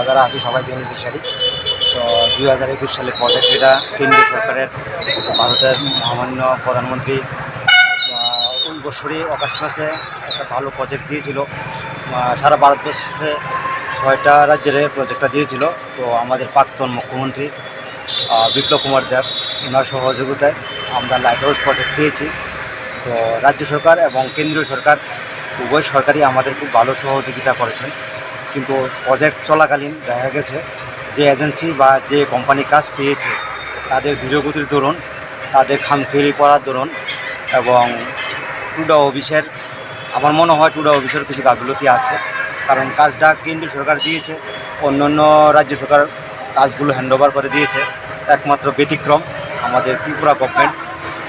যারা আছে সবাই বেনিফিশিয়ারি। তো 2021 সালে প্রজেক্ট এটা কেন্দ্রীয় সরকারের ভারতের মহামান্য প্রধানমন্ত্রী ওই বছরই অগাস্ট মাসে একটা ভালো প্রজেক্ট দিয়েছিল। সারা ভারতবর্ষে 6টা রাজ্যের প্রজেক্টটা দিয়েছিল। তো আমাদের প্রাক্তন মুখ্যমন্ত্রী বিপ্লব কুমার দেব ওনার সহযোগিতায় আমরা লাইট হাউস প্রজেক্ট পেয়েছি। তো রাজ্য সরকার এবং কেন্দ্রীয় সরকার উভয় সরকারই আমাদের খুব ভালো সহযোগিতা করেছেন। কিন্তু প্রজেক্ট চলাকালীন দেখা গেছে যে এজেন্সি বা যে কোম্পানি কাজ পেয়েছে তাদের ধীরগতির দরুন, তাদের খামখেয়ালি করার দরুন এবং টুডা অফিসের আমার মনে হয় টুডা অফিসের কিছু গাফিলতি আছে। কারণ কাজটা কেন্দ্রীয় সরকার দিয়েছে, অন্যান্য রাজ্য সরকার কাজগুলো হ্যান্ডওভার করে দিয়েছে। একমাত্র ব্যতিক্রম আমাদের ত্রিপুরা গভর্নমেন্ট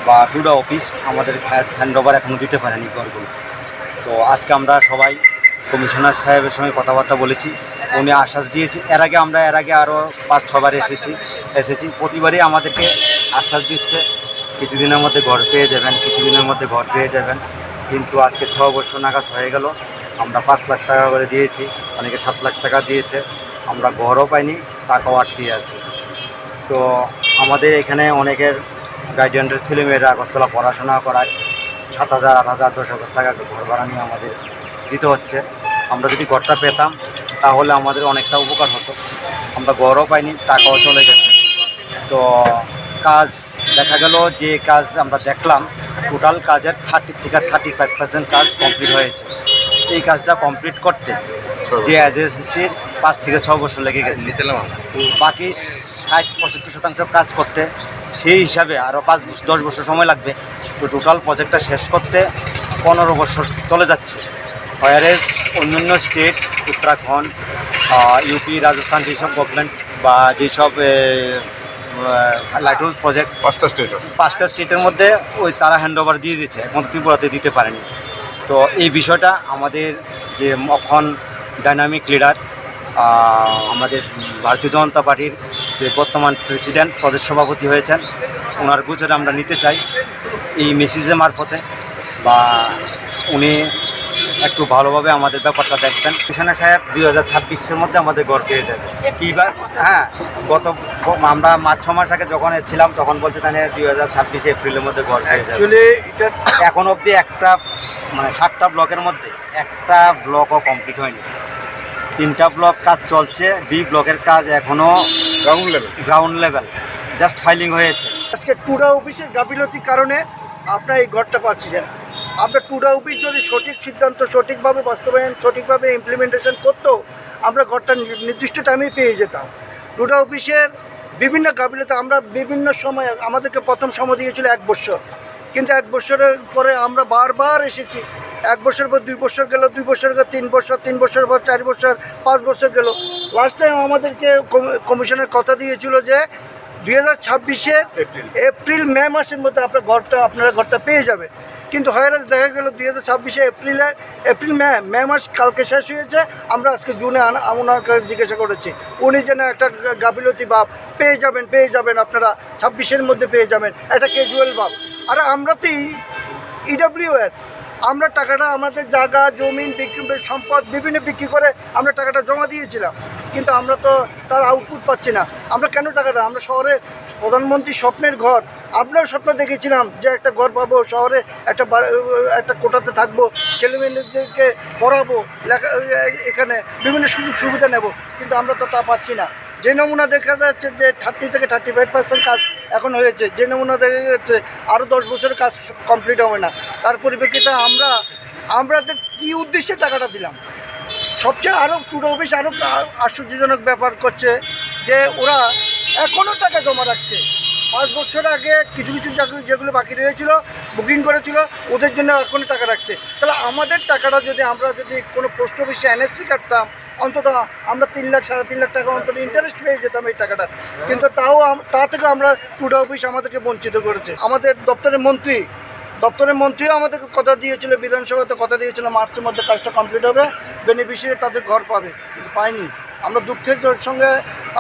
বা টুডা অফিস আমাদের হ্যান্ডওভার এখনও দিতে পারেনি ঘরগুলো। তো আজকে আমরা সবাই কমিশনার সাহেবের সঙ্গে কথাবার্তা বলেছি, উনি আশ্বাস দিয়েছে। এর আগে আরও 5-6 বার এসেছি। প্রতিবারই আমাদেরকে আশ্বাস দিচ্ছে কিছুদিনের মধ্যে ঘর পেয়ে যাবেন। কিন্তু আজকে 6 বছর নাগাদ হয়ে গেল, আমরা 5 লাখ টাকা করে দিয়েছি, অনেকে 7 লাখ টাকা দিয়েছে, আমরা ঘরও পাইনি, টাকাও আটকে আছে। তো আমাদের এখানে অনেকের গার্জিয়ানদের ছেলেমেয়েরা আগরতলা পড়াশোনা করায় 7,000, 8,000, 10,000 টাকা ঘর ভাড়া নিয়ে আমাদের দিতে হচ্ছে। আমরা যদি ঘরটা পেতাম তাহলে আমাদের অনেকটা উপকার হতো। আমরা ঘরও পাইনি, টাকাও চলে গেছে। তো কাজ দেখা গেল যে কাজ আমরা দেখলাম টোটাল কাজের 30 থেকে 35% কাজ কমপ্লিট হয়েছে। এই কাজটা কমপ্লিট করতে যে এজেন্সির 5 থেকে 6 বছর লেগে গেছে, বাকি 60-65% কাজ করতে সেই হিসাবে আরও 5-10 বছর সময় লাগবে। তো টোটাল প্রজেক্টটা শেষ করতে 15 বছর চলে যাচ্ছে। হয়ারের অন্যান্য স্টেট, উত্তরাখণ্ড, ইউপি, রাজস্থান যেসব গভর্নমেন্ট বা যেসব লাইট হাউস প্রজেক্ট 5টা স্টেটের মধ্যে ওই তারা হ্যান্ডওভার দিয়ে দিচ্ছে, একমাত্র ত্রিপুরাতে দিতে পারেনি। তো এই বিষয়টা আমাদের যে এখন ডাইনামিক লিডার আমাদের ভারতীয় জনতা পার্টির যে বর্তমান প্রেসিডেন্ট, প্রদেশ সভাপতি হয়েছেন, ওনার গুজরে আমরা নিতে চাই এই মেসেজের মারফতে, বা উনি একটু ভালোভাবে আমাদের ব্যাপারটা দেখবেন। কমিশনার সাহেব 2026-এর মধ্যে আমাদের ঘর পেয়ে যাবে। কিবার হ্যাঁ, আমরা 5-6 মাস আগে যখন ছিলাম তখন বলছে তাহলে 2026 এপ্রিলের মধ্যে ঘর পেয়ে যাবে। এটা এখন অবধি একটা 7টা ব্লকের মধ্যে একটা ব্লকও কমপ্লিট হয়নি। 3টা ব্লক কাজ চলছে, ডি ব্লকের কাজ এখনও গ্রাউন্ড লেভেল জাস্ট ফাইলিং হয়েছে। আজকে টুডা অফিসের গাফিলতির কারণে আপনারা এই ঘরটা পাচ্ছেন। আমরা টুডা অফিস যদি সঠিক সিদ্ধান্ত, সঠিকভাবে বাস্তবায়ন, সঠিকভাবে ইমপ্লিমেন্টেশন করতো, আমরা ঘরটা নির্দিষ্ট টাইমেই পেয়ে যেতাম। টুডা অফিসের বিভিন্ন গাফিলতি, আমরা বিভিন্ন সময়, আমাদেরকে প্রথম সময় দিয়েছিল 1 বছর, কিন্তু 1 বছরের পরে আমরা বারবার এসেছি। 1 বছর পর 2 বছর গেল, 2 বছর গেল 3 বছর, 3 বছর পর 4 বছর, 5 বছর গেল। লাস্ট টাইম আমাদেরকে কমিশনের কথা দিয়েছিল যে 2026-এর এপ্রিল-মে মাসের মধ্যে আপনারা ঘরটা পেয়ে যাবে। কিন্তু হয়রাজ দেখা গেল 2026-এ এপ্রিল-মে মাস কালকে শেষ হয়েছে। আমরা আজকে জুনে ওনার জিজ্ঞাসা করেছি, উনি যেন একটা গাফিলতি ভাব, পেয়ে যাবেন আপনারা 26-এর মধ্যে পেয়ে যাবেন, একটা ক্যাজুয়াল ভাব। আর আমরা তো ইডব্লিউএস, আমরা টাকাটা আমাদের জায়গা, জমিন, সম্পদ বিভিন্ন বিক্রি করে আমরা টাকাটা জমা দিয়েছিলাম, কিন্তু আমরা তো তার আউটপুট পাচ্ছি না। আমরা কেন টাকাটা, আমরা শহরে প্রধানমন্ত্রীর স্বপ্নের ঘর, আমরাও স্বপ্ন দেখেছিলাম যে একটা ঘর পাবো, শহরে একটা কোটাতে থাকবো, ছেলেমেয়েদেরকে পড়াবো, এখানে বিভিন্ন সুযোগ সুবিধা নেব, কিন্তু আমরা তো তা পাচ্ছি না। যে নমুনা দেখা যাচ্ছে যে 30 থেকে 35% কাজ এখন হয়েছে, যে নমুনা দেখা যাচ্ছে আরও 10 বছরের কাজ কমপ্লিট হবে না। তার পরিপ্রেক্ষিতে আমাদের কী উদ্দেশ্যে টাকাটা দিলাম। সবচেয়ে আরও টুডা অফিস আরও আশ্চর্যজনক ব্যাপার করছে যে ওরা এখনও টাকা জমা রাখছে। 5 বছর আগে কিছু যেগুলো বাকি রয়েছিল, বুকিং করেছিল, ওদের জন্য এখনও টাকা রাখছে। তাহলে আমাদের টাকাটা আমরা যদি কোনো পোস্ট অফিসে এনএসসি কাটতাম, অন্তত আমরা 3 লাখ, 3.5 লাখ টাকা অন্তত ইন্টারেস্ট পেয়ে যেতাম এই টাকাটা। কিন্তু তা থেকে আমরা টুডা অফিস আমাদেরকে বঞ্চিত করেছে। আমাদের দপ্তরের মন্ত্রীও আমাদেরকে কথা দিয়েছিল, বিধানসভাতে কথা দিয়েছিল মার্চের মধ্যে কাজটা কমপ্লিট হবে, বেনিফিশিয়ারি তাদের ঘর পাবে, কিন্তু পায়নি। আমরা দুঃখের সঙ্গে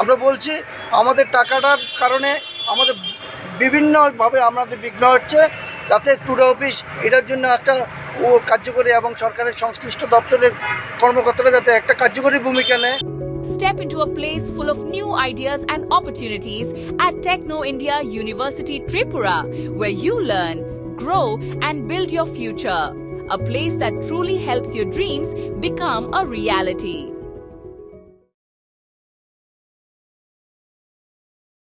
আমরা বলছি, আমাদের টাকাটার কারণে আমাদের বিভিন্নভাবে আমাদের বিঘ্ন হচ্ছে, যাতে টুডা অফিস এটার জন্য একটা কার্যকরী এবং সরকারের সংশ্লিষ্ট দপ্তরের কর্মকর্তারা যাতে একটা কার্যকরী ভূমিকা নেয়। Step into a place full of new ideas and opportunities at Techno India University Tripura, where you learn, grow, and build your future. A place that truly helps your dreams become a reality.